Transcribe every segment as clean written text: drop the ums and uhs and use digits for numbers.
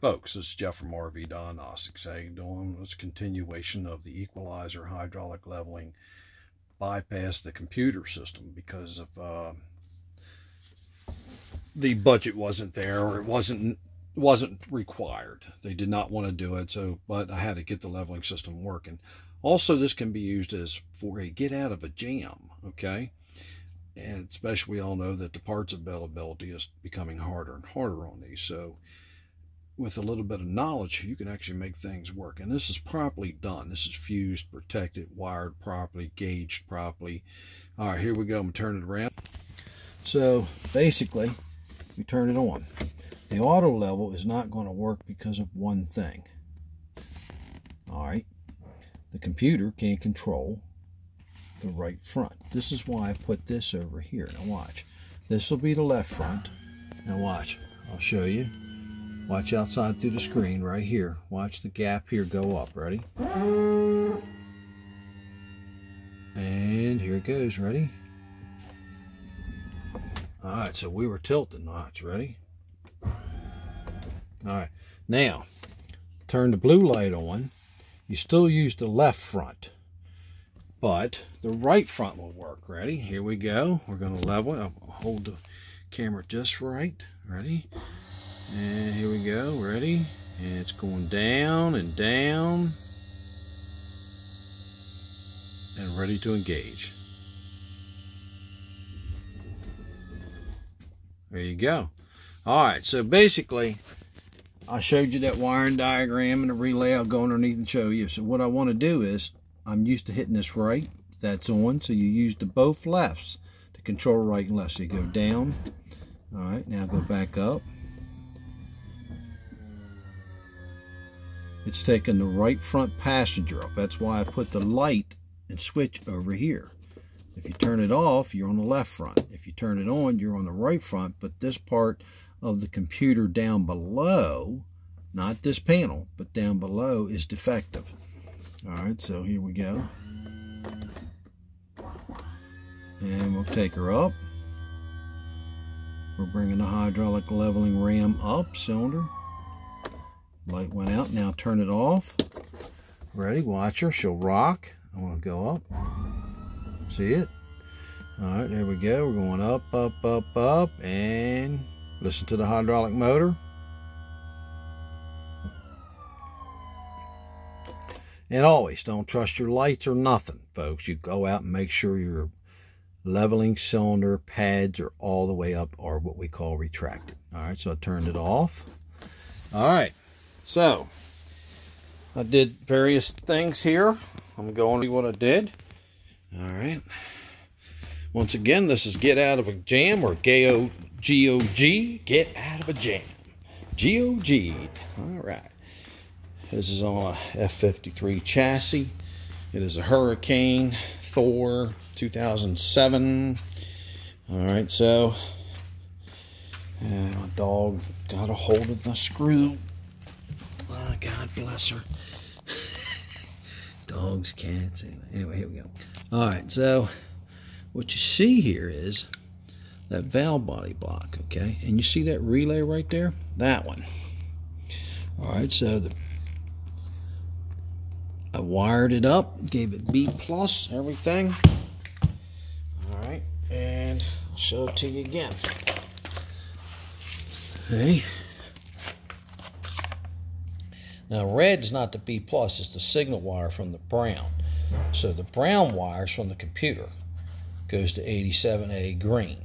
Folks, this is Jeff from RV Diagnostics. How you doing? It's a continuation of the Equilizer hydraulic leveling bypass the computer system because of the budget wasn't there, or it wasn't required. They did not want to do it, but I had to get the leveling system working. Also, this can be used as for a get out of a jam, okay? And especially we all know that the parts availability is becoming harder and harder on these. So with a little bit of knowledge, you can actually make things work. And this is properly done. This is fused, protected, wired properly, gauged properly. All right, here we go. I'm going to turn it around. So basically, we turn it on. The auto level is not going to work because of one thing. All right. The computer can't control the right front. This is why I put this over here. Now watch. This will be the left front. Now watch. I'll show you. Watch outside through the screen right here. Watch the gap here go up. Ready? And here it goes. Ready? Alright, so we were tilting. Watch. Ready? Alright. Now, turn the blue light on. You still use the left front, but the right front will work. Ready? Here we go. We're going to level it. I'll hold the camera just right. Ready? And here we go. Ready? And it's going down and down. And ready to engage. There you go. Alright, so basically, I showed you that wiring diagram and the relay. I'll go underneath and show you. So what I want to do is, I'm used to hitting this right. That's on. So you use the both lefts to control right and left. So you go down. Alright, now go back up. It's taking the right front passenger up. That's why I put the light and switch over here. If you turn it off, you're on the left front. If you turn it on, you're on the right front. But this part of the computer down below, not this panel, but down below, is defective. Alright, so here we go. And we'll take her up. We're bringing the hydraulic leveling ram up, cylinder. Light went out. Now turn it off. Ready? Watch her. She'll rock. I want to go up. See it? Alright, there we go. We're going up, up, up, up. And listen to the hydraulic motor. And always don't trust your lights or nothing, folks. You go out and make sure your leveling cylinder pads are all the way up, or what we call retracted. Alright, so I turned it off. Alright. So, I did various things here. I'm going to see what I did. Alright. Once again, this is get out of a jam, or G-O-G. Get out of a jam. G-O-G. Alright. This is on a F-53 chassis. It is a Hurricane Thor 2007. Alright, so my dog got a hold of the screw. Oh, God bless her. Dogs, cats. Anyway, here we go. Alright, so what you see here is that valve body block, okay? And you see that relay right there? That one. Alright, so I wired it up, gave it B+, everything. Alright, and I'll show it to you again. Okay. Now, red's not the B+, it's the signal wire from the brown. So the brown wires from the computer goes to 87A green.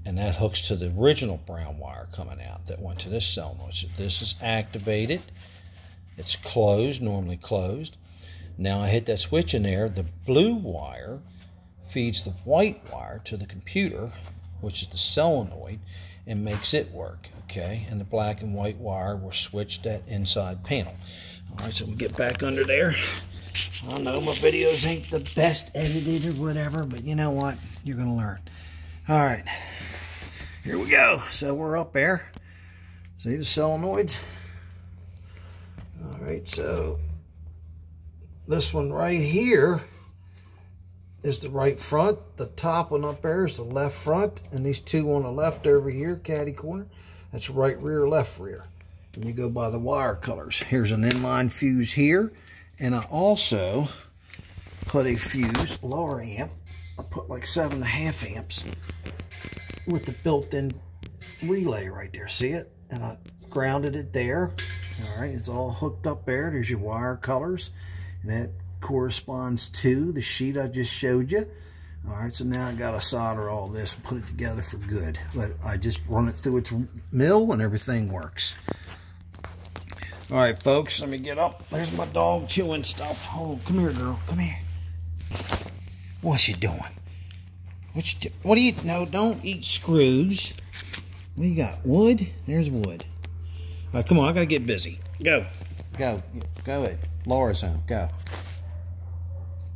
And that hooks to the original brown wire coming out that went to this solenoid. So this is activated. It's closed, normally closed. Now I hit that switch in there. The blue wire feeds the white wire to the computer, which is the solenoid, and makes it work, okay? And the black and white wire were switched at inside panel. All right, so we'll get back under there. I know my videos ain't the best edited or whatever, but you know what? You're gonna learn. All right, here we go. So we're up there. See the solenoids? All right, so this one right here is the right front. The top one up there is the left front. And these two on the left over here, caddy corner, that's right rear, left rear. And you go by the wire colors. Here's an inline fuse here. And I also put a fuse, lower amp. I put like 7.5 amps with the built-in relay right there. See it? And I grounded it there. All right, it's all hooked up there. There's your wire colors. And that corresponds to the sheet I just showed you. All right, so now I got to solder all this and put it together for good. But I just run it through its mill and everything works. All right, folks, let me get up. There's my dog chewing stuff. Oh, come here, girl. Come here. What's she doing? What do you... No, don't eat screws. What do you got? Wood? There's wood. All right, come on. I got to get busy. Go. Go. Go ahead. Laura's home. Go.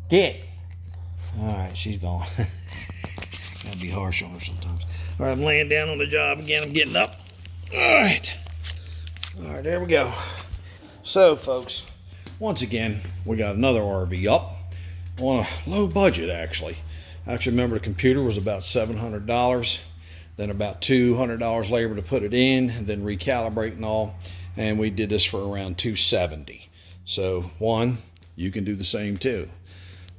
Get. All right, she's gone. Gotta be harsh on her sometimes. All right, I'm laying down on the job again. I'm getting up. All right. All right, there we go. So, folks, once again, we got another RV up on a low budget, actually. I actually remember the computer was about $700, then about $200 labor to put it in, and then recalibrate and all. And we did this for around $270. So, you can do the same too.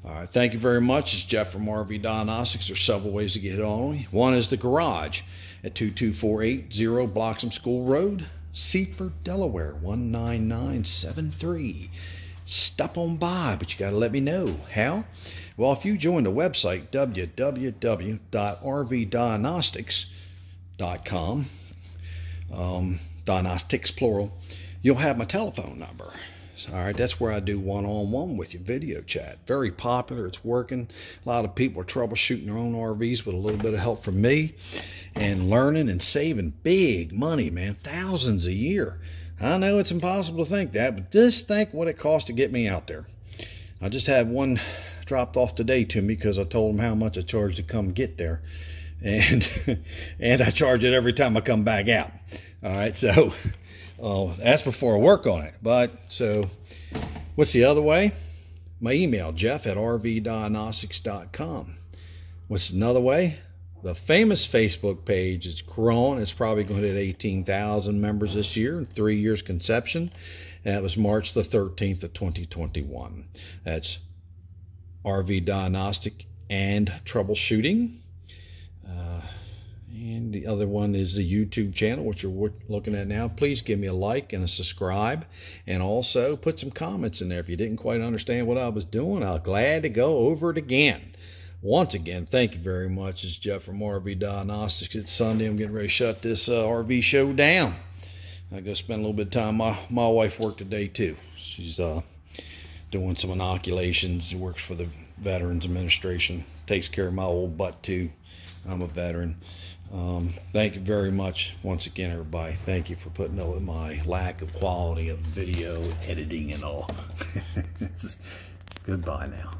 All right, thank you very much. It's Jeff from RV Diagnostics. There's several ways to get on me. One is the garage at 22480 Bloxham School Road, Seaford, Delaware, 19973. Stop on by, but you got to let me know. How? Well, if you join the website, www.rvdiagnostics.com, diagnostics plural, you'll have my telephone number. All right, that's where I do one-on-one with you, video chat. Very popular. It's working. A lot of people are troubleshooting their own RVs with a little bit of help from me and learning and saving big money, man. Thousands a year. I know it's impossible to think that, but just think what it costs to get me out there. I just had one dropped off today to me because I told them how much I charge to come get there. And, and I charge it every time I come back out. All right, so... that's before I work on it. But, so, what's the other way? My email, jeff@rvdiagnostics.com. What's another way? The famous Facebook page is growing. It's probably going to hit 18,000 members this year in 3 years conception. And that was March the 13th of 2021. That's RV Diagnostic and Troubleshooting. And the other one is the YouTube channel, which you're looking at now. Please give me a like and a subscribe. And also put some comments in there. If you didn't quite understand what I was doing, I'm glad to go over it again. Once again, thank you very much. It's Jeff from RV Diagnostics. It's Sunday. I'm getting ready to shut this RV show down. I go spend a little bit of time. My wife worked today, too. She's doing some inoculations. She works for the Veterans Administration. Takes care of my old butt, too. I'm a veteran. Thank you very much once again, everybody. Thank you for putting up with my lack of quality of video editing and all. Goodbye now.